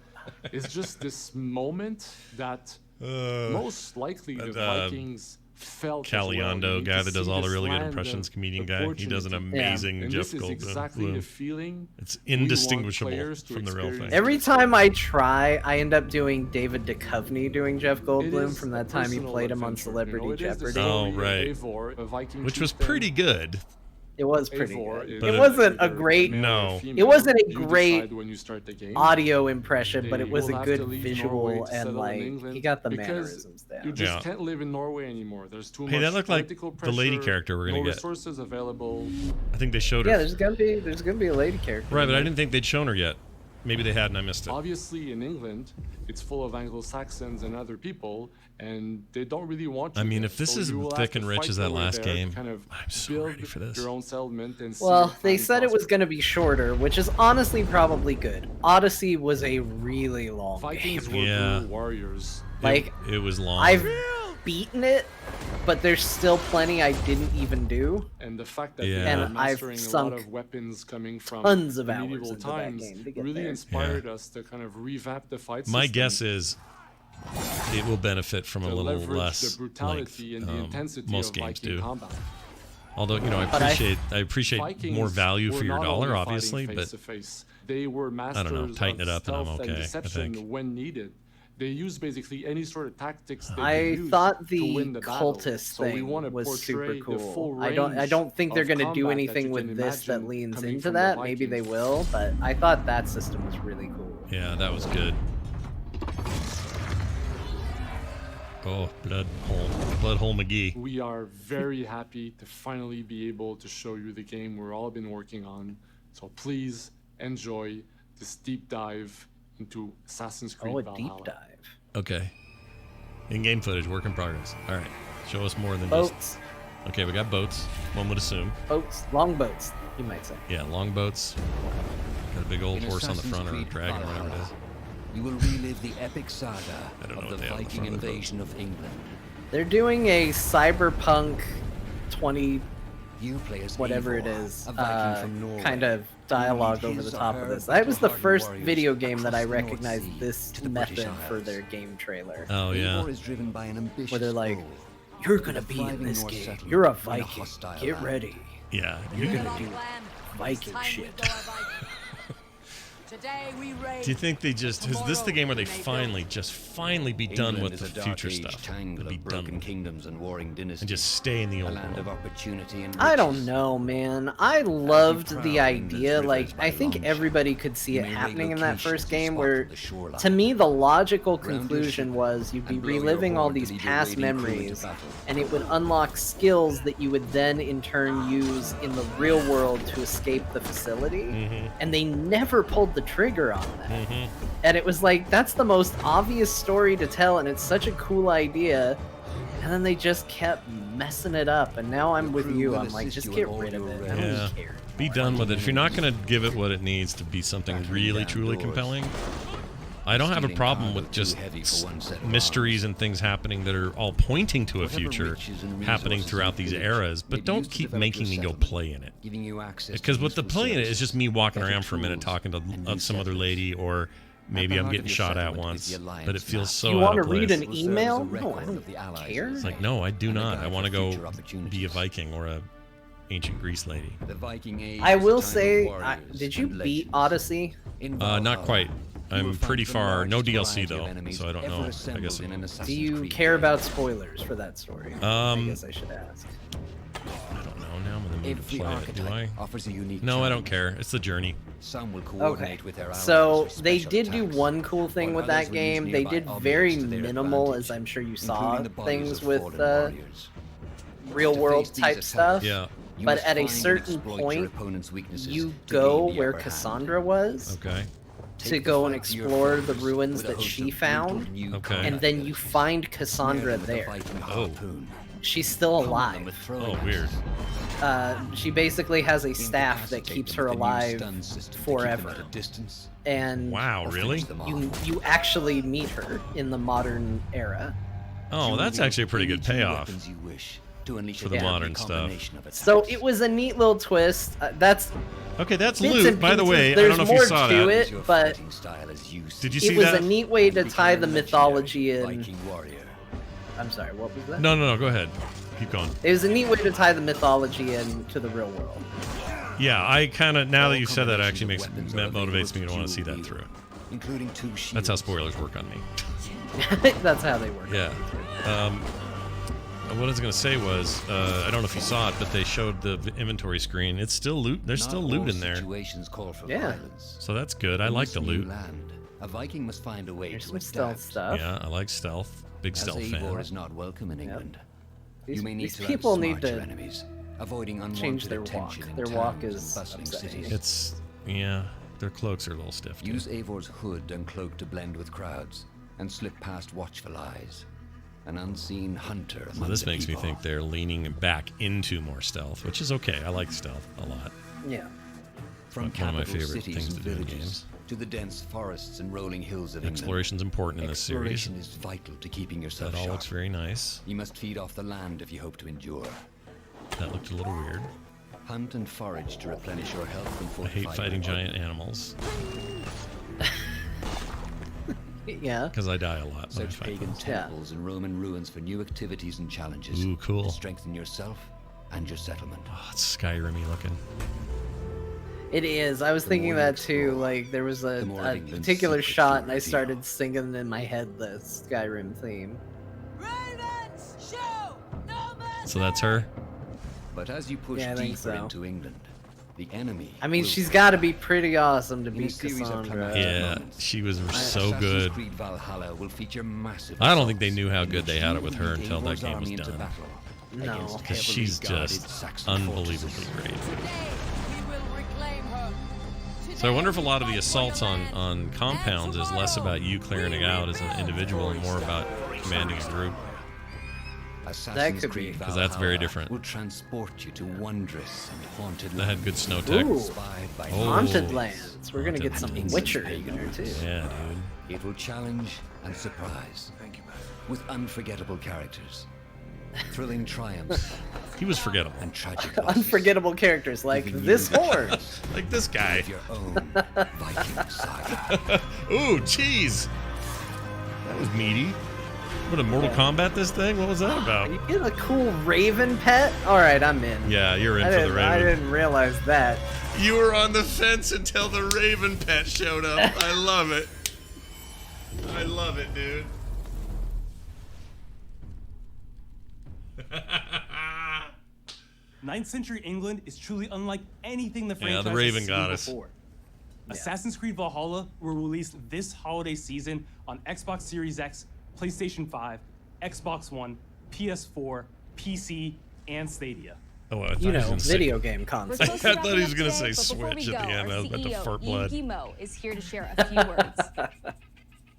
It's just this moment that most likely the Vikings felt as well. You Caliendo need guy to that does see all the this really good land impressions, of comedian guy. He does an opportunity. amazing And Jeff this is Goldblum. exactly the feeling It's we want indistinguishable players to from the real thing. experience. Every time I try, I end up doing David Duchovny doing Jeff It Goldblum is from that a time he personal played him on adventure, Celebrity you know, it is the Jeopardy. story Oh, of right. Eivor, a Viking Which was chieftain. pretty good. It was pretty Eivor good. is But It it- wasn't a either great male or No. female. It wasn't a You great decide when you start the game. audio impression, but it They was will a have good to leave visual Norway to and settle in like England he got the because mannerisms down. You just Yeah. can't live in Norway anymore. There's too Hey, much that looked like political the lady pressure, character we're gonna no get. resources available. I think they showed her. Yeah, there's gonna be a lady character. Right, in but I there. didn't think they'd shown her yet. Maybe they had and I missed it. Obviously, in England, it's full of Anglo-Saxons and other people, and they don't really want you I mean, there. if this So is you will thick have to and rich fight as your that way last there to game, kind of I'm so build ready for this. your own settlement and see Well, your they plan said it was prosper. going to be shorter, which is honestly probably good. Odyssey was a really long Vikings game. were Yeah. brutal warriors. Like, it was long. I've beaten it, but there's still plenty I didn't even do. And the fact that Yeah. they were And I've mastering a lot sunk of weapons coming from tons of the hours medieval into that times game to get really there. inspired us to kind of revamp the fight My system, guess is it will benefit from a to little leverage less the brutality length. and the intensity most of games Viking do. combat. Although, you know, I But appreciate Vikings more value were for your not dollar, only obviously, fighting but face to face. They were don't know, masters tighten of it up and I'm stealth okay, I deception think. when needed. They used basically any sort of tactics they I could use thought to the win the battle. cultist So we thing want to was super portray the full cool. I don't range think they're of going to do combat that anything you with can this that imagine leans coming into from the that. Maybe they Vikings. will, but I thought that system was really cool. yeah, that was good. Oh, Bloodhole McGee. We are very happy to finally be able to show you the game we've all been working on. So please enjoy this deep dive into Assassin's Creed Oh, a Valhalla. deep dive. Okay. In-game footage, work in progress. All right, show us more than Boats. just. Okay, we got boats. One would assume. Boats, long boats, you might say. Yeah, long boats. Got a big old In horse on the Assassin's front or a Creed dragon or whatever it is. Valhalla, you will relive the epic saga I don't know of what the they have on the Viking front of the boat. invasion of England. They're doing a cyberpunk whatever it is, kind of dialogue over the top of this. That was the first video game that I recognized this method for their game trailer. Oh yeah. Where they're like, "You're gonna be in this game. You're a Viking. Get ready. Yeah. You're gonna do Viking shit." Do you think they just is this the game where they finally be done with the future stuff? Be done kingdoms and warring dynasties, and just stay in the old land world. of opportunity and I don't know, man. I loved the idea. Like, I think everybody could see it happening in that first game where, to me, the logical conclusion was you'd be reliving all these past memories, and it would unlock skills that you would then, in turn, use in the real world to escape the facility. And they never pulled the trigger on that. And it was like, that's the most obvious story to tell, and it's such a cool idea. And then they just kept messing it up, and now I'm with you. I'm like, just get rid of it. I don't even care. Be done with it. If you're not going to give it what it needs to be something really, truly compelling, I don't have a problem with just mysteries and things happening that are all pointing to a future happening throughout these eras, but don't keep making me go play in it. Because what the play in it is just me walking around for a minute talking to some other lady, or maybe I'm getting shot at once, but it feels so You want to out of place. read an email? No, I don't care. It's like, no, I do not. I want to go be a Viking or a ancient Greece lady. I will say, did you beat Odyssey? Not quite. I'm pretty far. No DLC though, so I don't know. I guess. Do you care about spoilers for that story? I guess I should ask. I don't know. Now I'm in the mood to play it. Do I? No, I don't care. It's the journey. Okay. So they did do one cool thing with that game. They did very minimal, as I'm sure you saw, things with real world type stuff. Yeah. But at a certain point, you go where Cassandra was. Okay. To go and explore the ruins that she found. Okay. And then you find Cassandra there. Oh. She's still alive. Oh, weird. She basically has a staff that keeps her alive forever. And wow, really? You actually meet her in the modern era. Oh, that's actually a pretty good payoff for the modern stuff. So it was a neat little twist. That's okay. That's loot, by the way. There's I don't know if you saw more to that. it, but did you see it was that? a neat way to tie the mythology in. I'm sorry, what was that? No. Go ahead. Keep going. It was a neat way to tie the mythology into the real world. Yeah, I kind of, now that you said that, actually motivates me to want to see that through. That's how spoilers work on me. That's how they work. Yeah. What I was going to say was, I don't know if you saw it, but they showed the inventory screen. It's still loot. There's still loot in there. Yeah. So that's good. I like the loot. A Viking must find a way There's to some stealth stuff. Yeah, I like stealth. Big stealth fan. Is not welcome in England. These people need to change their walk. Their walk is upsetting. It's, yeah, their cloaks are a little stiff. Use Eivor's hood and cloak to blend with crowds and slip past watchful eyes. An unseen hunter. So this makes me think they're leaning back into more stealth, which is okay. I like stealth a lot. Yeah. From one of my favorite things to do in games. To the dense forests and rolling hills of Exploration's important in this series. Exploration is vital to keeping yourself That all sharp. looks very nice. You must feed off the land if you hope to endure. That looked a little weird. Hunt and forage to replenish your health and I fortify hate fighting your giant animals. Yeah. Because I die a lot when I Search fight pagan them. temples and Roman ruins for new activities and challenges. Ooh, cool. To strengthen yourself and your settlement. Oh, it's Skyrim-y looking. It is. I was thinking that too. Like, there was a particular shot, and I started singing in my head the Skyrim theme. So that's her? But as you push Yeah, I think deeper so. into England, the enemy. I mean, will she's got to be pretty awesome to beat series of Cassandra. Yeah, she was so good. Creed Valhalla will feature massive I don't think they knew how good they had it with her until that game was done. No. Because she's just unbelievably great. So I wonder if a lot of the assaults on compounds is less about you clearing it out as an individual and more about commanding a group. That could be. Because that's very different. Will transport you to wondrous and haunted That had good snow tech. Ooh, Oh. Haunted Lands. We're gonna get some Haunted Witcher Lands. in there too. Yeah, dude. It will challenge and surprise with unforgettable characters. thrilling triumphs. He was forgettable. And tragic unforgettable characters like this horse. Like this guy. Your own Viking saga. Ooh, cheese. That was meaty. What a Mortal Kombat this thing? What was that about? You get a cool raven pet? Alright, I'm in. Yeah, you're in for the raven. I didn't realize that. You were on the fence until the raven pet showed up. I love it. I love it, dude. 9th century England is truly unlike anything the franchise the Raven has got seen us. before. Assassin's Creed Valhalla will release this holiday season on Xbox Series X, PlayStation 5, Xbox One, PS4, PC, and Stadia. Oh, I thought you he was know, gonna video say, game console. I thought he was going to say Switch at the end. I was about to fart blood. Mo is here to share a few words.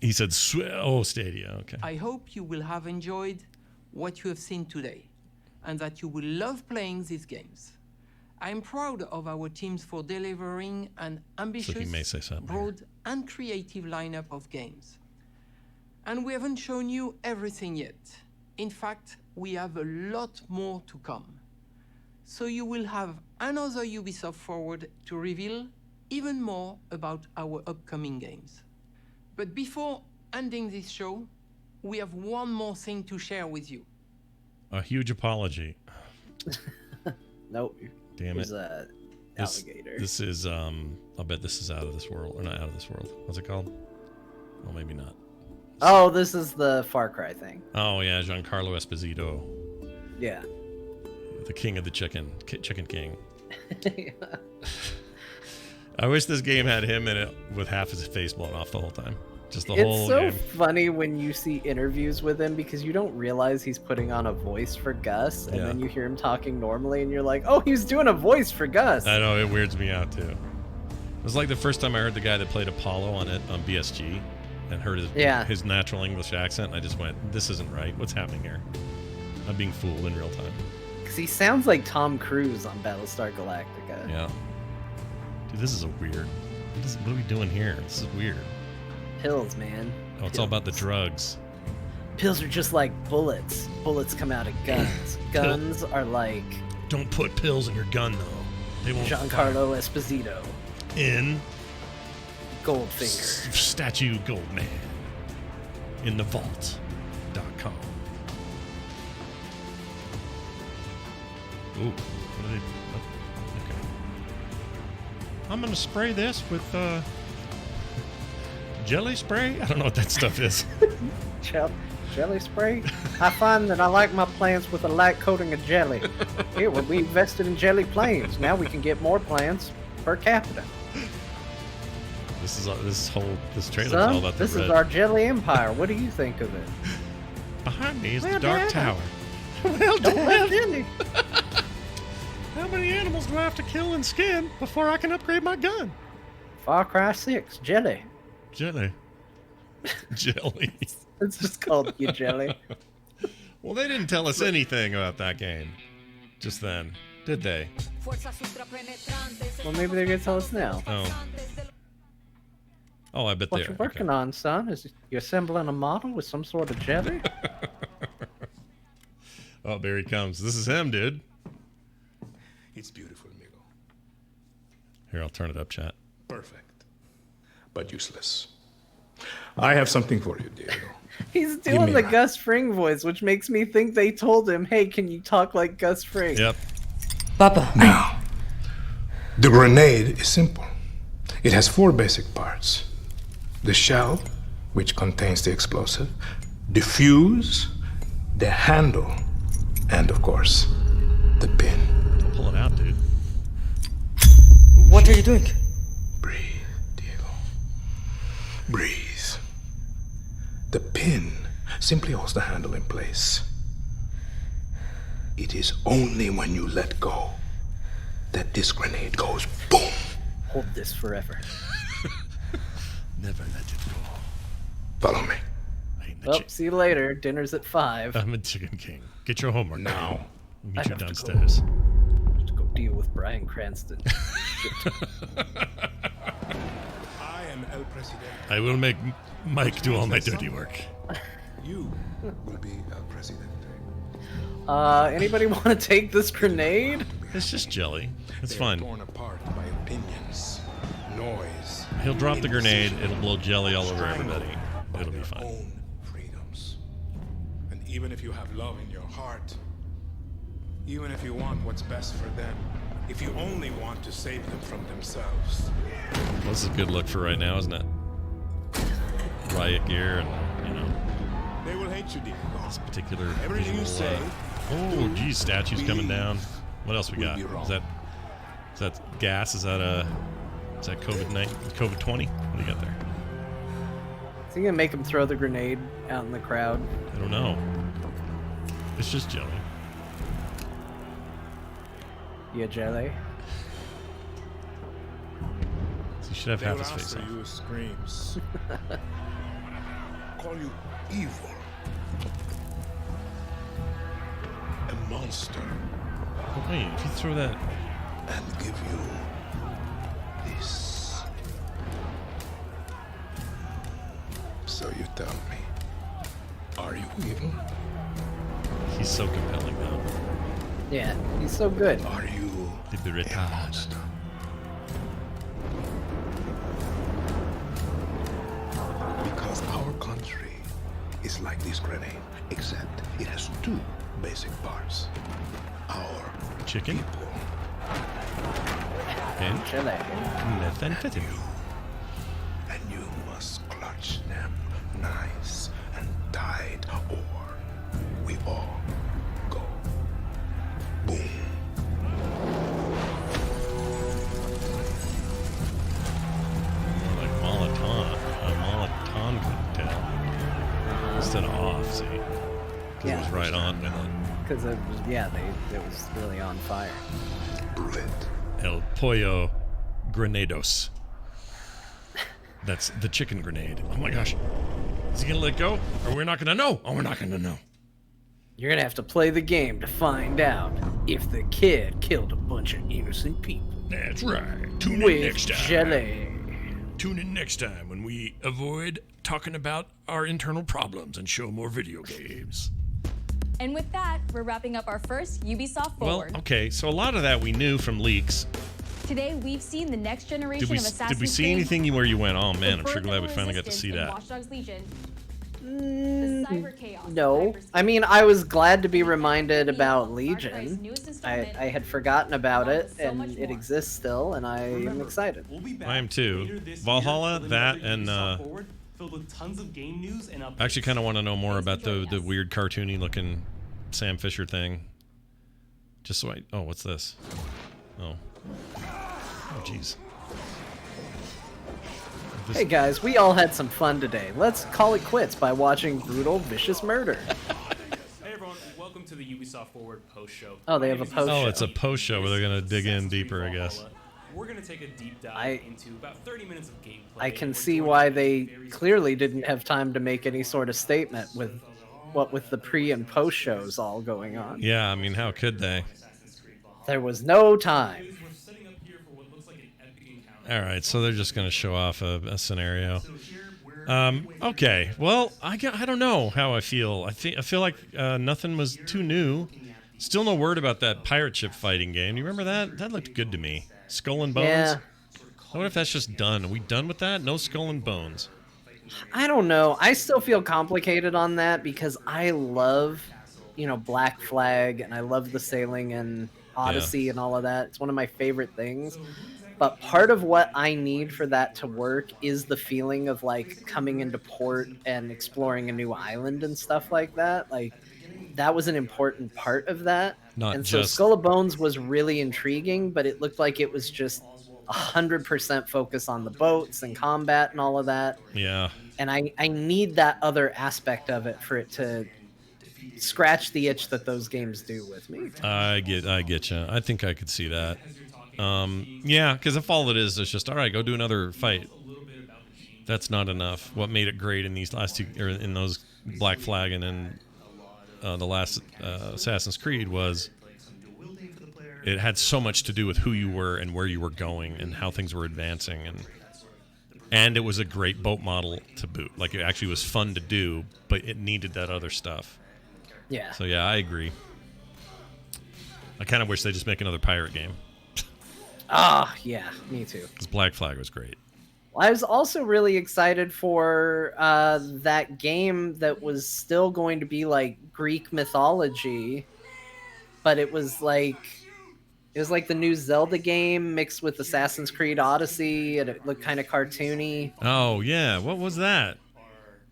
He said, Stadia. Okay. I hope you will have enjoyed what you have seen today, and that you will love playing these games. I'm proud of our teams for delivering an ambitious, broad, and creative lineup of games. And we haven't shown you everything yet. In fact, we have a lot more to come. So you will have another Ubisoft Forward to reveal even more about our upcoming games. But before ending this show, we have one more thing to share with you. A huge apology. Nope. Damn it. Alligator. This is, I'll bet this is out of this world. Or not out of this world. What's it called? Well, maybe not. Oh, this is the Far Cry thing. Oh, yeah. Giancarlo Esposito. Yeah. The king of the chicken king. Yeah. I wish this game had him in it with half his face blown off the whole time. Just the whole game. It's so funny when you see interviews with him because you don't realize he's putting on a voice for Gus, and then you hear him talking normally, and you're like, oh, he's doing a voice for Gus. I know, it weirds me out too. It was like the first time I heard the guy that played Apollo on BSG and heard his natural English accent, and I just went, this isn't right. What's happening here? I'm being fooled in real time. Because he sounds like Tom Cruise on Battlestar Galactica. Yeah. Dude, this is weird. What are we doing here? This is weird. Pills, man. Oh, it's all about the drugs. Pills are just like bullets. Bullets come out of guns. Guns are like... Don't put pills in your gun, though. They won't Giancarlo Esposito. In... Goldfinger. Statue Goldman. In the vault.com. Ooh. What are they... Okay. I'm going to spray this with, jelly spray? I don't know what that stuff is. Jelly spray? I find that I like my plants with a light coating of jelly. Here, we invested in jelly planes. Now we can get more plants per capita. This trailer's Son, all about the this red. is our jelly empire. What do you think of it? Behind me is the Dark Tower. Don't let jelly. How many animals do I have to kill and skin before I can upgrade my gun? Far Cry 6, jelly. Jelly. Jelly. It's just called you jelly. Well, they didn't tell us anything about that game just then, did they? Well, maybe they're going to tell us now. Oh, I bet they are. What you're working on, son, is you assembling a model with some sort of jelly? Oh, there he comes. This is him, dude. It's beautiful, amigo. Here, I'll turn it up, chat. Perfect. But useless. I have something for you, Diego. He's doing the Gus Fring voice, which makes me think they told him, hey, can you talk like Gus Fring? Yep. Papa. Now, the grenade is simple. It has 4 basic parts. The shell, which contains the explosive, the fuse, the handle, and of course, the pin. Don't pull it out, dude. What are you doing? Breathe, Diego. Breathe. The pin simply holds the handle in place. It is only when you let go that this grenade goes boom. Hold this forever. Never let it go. Follow me. Well, see you later. Dinner's at 5. I'm a Chicken King. Get your homework now. We'll meet you downstairs. Let's go deal with Bryan Cranston. I am El Presidente. I will make Mike do all my dirty work. You will be El Presidente. Anybody want to take this grenade? It's just jelly. It's fine. Torn apart by opinions, noise. He'll drop the grenade. It'll blow jelly all over everybody. It'll be fine. Own freedoms. And even if you have love in your heart, even if you want what's best for them, if you only want to save them from themselves. Well, this is a good look for right now, isn't it? Riot gear and, you know. They will hate you, Diego. This particular Everything you say. Oh, geez, statues coming down. What else we got? Is that gas? Is that COVID-19? COVID-20? What do you got there? Is he gonna make him throw the grenade out in the crowd? I don't know. It's just jelly. Yeah, jelly. So you should have half his face off. You screams. Call you evil. A monster. Oh, wait, if you throw that... And give you this. So you tell me, are you evil? He's so compelling now. Yeah, he's so good. Are you a monster? Because our country is like this grenade, except it has two basic parts. Our chicken people and Chile. methamphetamine. And you must clutch them nice and tight, or we all go boom. Like Molotov, a Molotov cocktail instead of off. See, because it was right on with it. Because it was, it was really on fire. El Pollo Grenados. That's the chicken grenade. Oh my gosh. Is he gonna let go? Or we're not gonna know? Oh, we're not gonna know. You're gonna have to play the game to find out if the kid killed a bunch of innocent people. That's right. Tune in next time. Jelly. Tune in next time when we avoid talking about our internal problems and show more video games. And with that, we're wrapping up our first Ubisoft Forward. Well, okay, so a lot of that we knew from leaks. Today, we've seen the next generation of Assassin's Creed. Did we see anything where you went, oh man, I'm sure glad we finally got to see that. Watch Dogs Legion. The cyber chaos. No. I mean, I was glad to be reminded about Legion. I had forgotten about it, and it exists still, and I am excited. I am too. Valhalla, that, and filled with tons of game news and I actually kind of want to know more about the weird cartoony looking Sam Fisher thing. Just so oh, what's this? Oh, jeez. Hey guys, we all had some fun today. Let's call it quits by watching brutal, vicious murder. Hey everyone, welcome to the Ubisoft Forward post show. Oh, they have a post show. Oh, it's a post show where they're gonna dig in deeper, I guess. We're going to take a deep dive into about 30 minutes of gameplay. I can see why they clearly didn't have time to make any sort of statement with the pre and post shows all going on. Yeah, I mean, how could they? There was no time. All right, so they're just going to show off a scenario. Okay, well, I don't know how I feel. I feel like nothing was too new. Still no word about that pirate ship fighting game. You remember that? That looked good to me. Skull and Bones? Yeah. I wonder if that's just done. Are we done with that? No Skull and Bones. I don't know. I still feel complicated on that because I love, Black Flag, and I love the sailing and Odyssey and all of that. It's one of my favorite things. But part of what I need for that to work is the feeling of like coming into port and exploring a new island and stuff like that. Like that was an important part of that. So Skull and Bones was really intriguing, but it looked like it was just 100% focus on the boats and combat and all of that. Yeah. And I need that other aspect of it for it to scratch the itch that those games do with me. I get you. I think I could see that. Yeah, because if all it is just all right, go do another fight. That's not enough. What made it great in these last two, or in those Black Flag and then the last Assassin's Creed was it had so much to do with who you were and where you were going and how things were advancing, and it was a great boat model to boot. Like it actually was fun to do, but it needed that other stuff. Yeah. So yeah, I agree. I kind of wish they just make another pirate game. Ah, yeah, me too. Because Black Flag was great. Well, I was also really excited for that game that was still going to be like Greek mythology, but it was like the new Zelda game mixed with Assassin's Creed Odyssey, and it looked kind of cartoony. Oh yeah, what was that?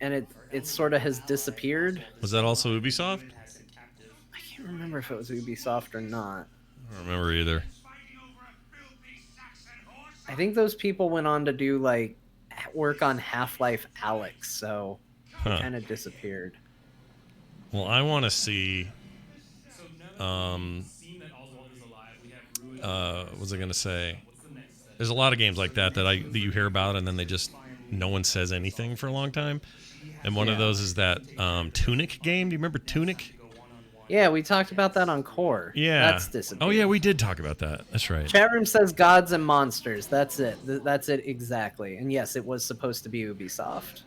And it sort of has disappeared. Was that also Ubisoft? I can't remember if it was Ubisoft or not. I don't remember either. I think those people went on to do like work on Half-Life Alyx, so it kind of disappeared. Well, I want to see. What was I gonna say? There's a lot of games like that that you hear about, and then no one says anything for a long time. And one of those is that Tunic game. Do you remember Tunic? Yeah, we talked about that on Core. Yeah. That's disappeared. Oh yeah, we did talk about that. That's right. Chat room says Gods and Monsters. That's it. That's it exactly. And yes, it was supposed to be Ubisoft.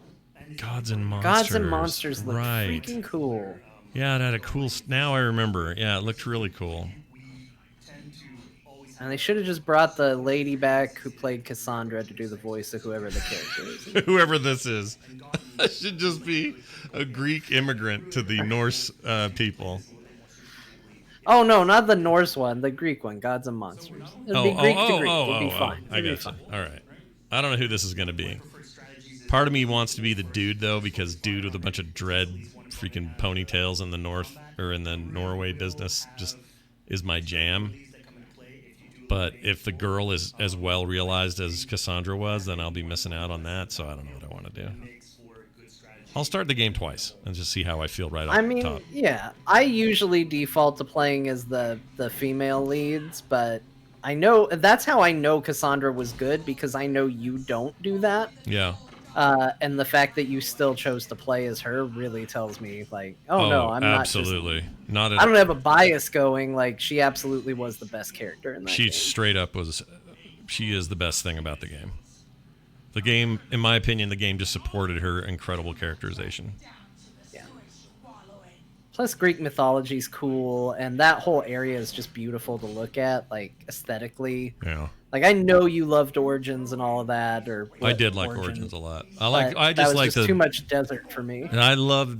Gods and Monsters. Gods and Monsters looked freaking cool. Yeah, it had a cool. Now I remember. Yeah, it looked really cool. And they should have just brought the lady back who played Cassandra to do the voice of whoever the character is. Whoever this is. That should just be a Greek immigrant to the Norse people. Oh, no, not the Norse one. The Greek one, Gods and Monsters. It'll be Greek to Greek. It'll be fine. I got you. All right. I don't know who this is going to be. Part of me wants to be the dude, though, because dude with a bunch of dread freaking ponytails in the North or in the Norway business just is my jam. But if the girl is as well realized as Cassandra was, then I'll be missing out on that. So I don't know what I want to do. I'll start the game twice and just see how I feel right off the top. Yeah, I usually default to playing as the female leads, but I know that's how I know Cassandra was good, because I know you don't do that. Yeah. And the fact that you still chose to play as her really tells me, like, no, I'm absolutely not. I don't have a bias going. Like, she absolutely was the best character in that game. She straight up was. She is the best thing about the game. The game, in my opinion, the game just supported her incredible characterization. Yeah. Plus, Greek mythology is cool, and that whole area is just beautiful to look at, like, aesthetically. Yeah. Like, I know you loved Origins and all of that, I did like Origins a lot. I just like too much desert for me. And I love,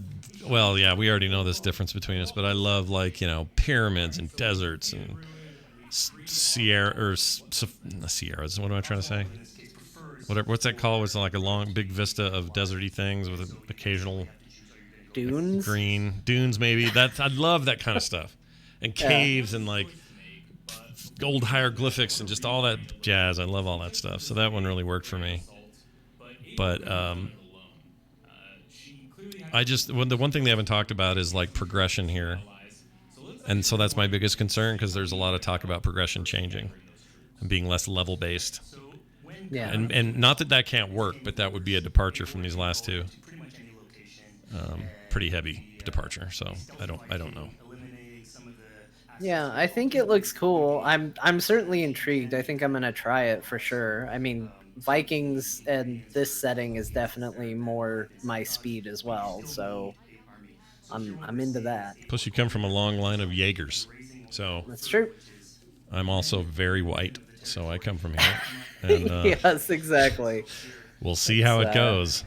well, yeah, we already know this difference between us, but I love, like, pyramids and deserts and Sierras. What am I trying to say? What's that called? It's like a long, big vista of deserty things with occasional dunes, green dunes, maybe. I love that kind of stuff, and caves and like old hieroglyphics and just all that jazz. I love all that stuff. So that one really worked for me. But the one thing they haven't talked about is like progression here, and so that's my biggest concern, because there's a lot of talk about progression changing and being less level based. Yeah. And not that can't work, but that would be a departure from these last two. Pretty heavy departure. So I don't know. Yeah, I think it looks cool. I'm certainly intrigued. I think I'm gonna try it for sure. I mean, Vikings and this setting is definitely more my speed as well. So I'm into that. Plus, you come from a long line of Jaegers, so that's true. I'm also very white, so I come from here. And, yes, exactly. We'll see how it goes.